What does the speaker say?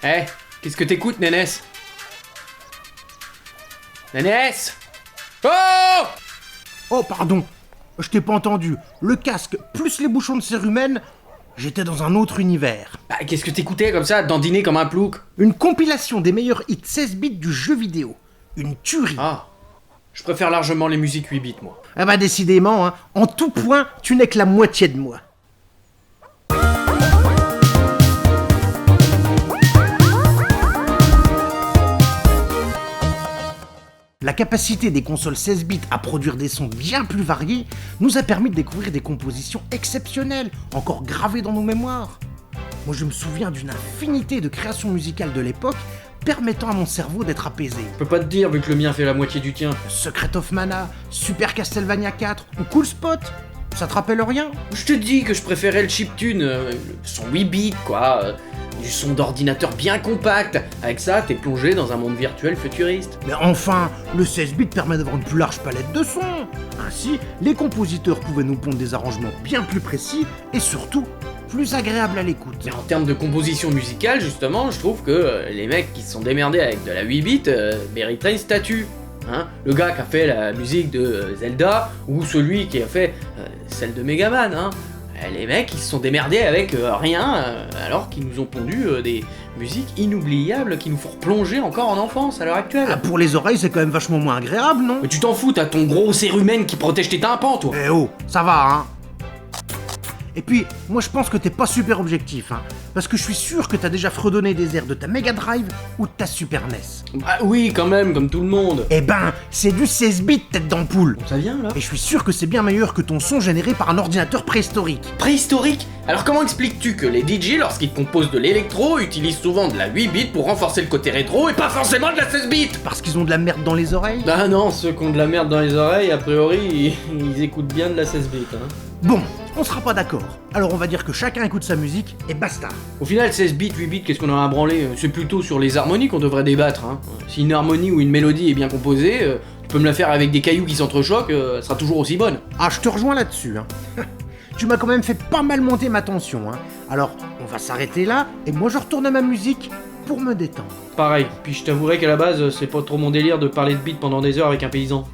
Eh, qu'est-ce que t'écoutes, Nénès? Nénès! Oh! Oh, pardon, je t'ai pas entendu. Le casque plus les bouchons de cérumen, j'étais dans un autre univers. Bah, qu'est-ce que t'écoutais comme ça, dandiner comme un plouc? Une compilation des meilleurs hits 16 bits du jeu vidéo. Une tuerie. Ah, je préfère largement les musiques 8 bits, moi. Ah bah décidément, hein, en tout point, tu n'es que la moitié de moi. La capacité des consoles 16 bits à produire des sons bien plus variés nous a permis de découvrir des compositions exceptionnelles, encore gravées dans nos mémoires. Moi je me souviens d'une infinité de créations musicales de l'époque permettant à mon cerveau d'être apaisé. Je peux pas te dire, vu que le mien fait la moitié du tien. Secret of Mana, Super Castlevania 4 ou Cool Spot, ça te rappelle rien? Je te dis que je préférais le chiptune, le son 8 bits, quoi. Du son d'ordinateur bien compact. Avec ça, t'es plongé dans un monde virtuel futuriste. Mais enfin, le 16 bits permet d'avoir une plus large palette de sons. Ainsi, les compositeurs pouvaient nous pondre des arrangements bien plus précis et surtout plus agréables à l'écoute. Mais en termes de composition musicale, justement, je trouve que les mecs qui se sont démerdés avec de la 8 bits mériteraient une statue. Hein, le gars qui a fait la musique de Zelda ou celui qui a fait celle de Megaman, hein. Les mecs ils se sont démerdés avec rien alors qu'ils nous ont pondu des musiques inoubliables qui nous font replonger encore en enfance à l'heure actuelle. Ah, pour les oreilles, c'est quand même vachement moins agréable, non? Mais tu t'en fous, t'as ton gros cérumen qui protège tes tympans, toi. Eh oh, ça va, hein? Et puis, moi je pense que t'es pas super objectif, hein, parce que je suis sûr que t'as déjà fredonné des airs de ta Mega Drive ou de ta Super NES. Bah oui, quand même, comme tout le monde. Eh ben, c'est du 16 bits tête d'ampoule. Ça vient là? Et je suis sûr que c'est bien meilleur que ton son généré par un ordinateur préhistorique. Préhistorique? Alors comment expliques-tu que les DJ, lorsqu'ils composent de l'électro, utilisent souvent de la 8 bits pour renforcer le côté rétro et pas forcément de la 16 bits? Parce qu'ils ont de la merde dans les oreilles? Ah non, ceux qui ont de la merde dans les oreilles, a priori, ils écoutent bien de la 16 bits, hein. Bon, on sera pas d'accord. Alors on va dire que chacun écoute sa musique et basta. Au final, 16 bits, 8 bits, qu'est-ce qu'on en a à branler? C'est plutôt sur les harmonies qu'on devrait débattre, hein. Si une harmonie ou une mélodie est bien composée, tu peux me la faire avec des cailloux qui s'entrechoquent, elle sera toujours aussi bonne. Ah, je te rejoins là-dessus, hein. Tu m'as quand même fait pas mal monter ma tension, hein. Alors, on va s'arrêter là, et moi je retourne à ma musique pour me détendre. Pareil, puis je t'avouerai qu'à la base, c'est pas trop mon délire de parler de beat pendant des heures avec un paysan.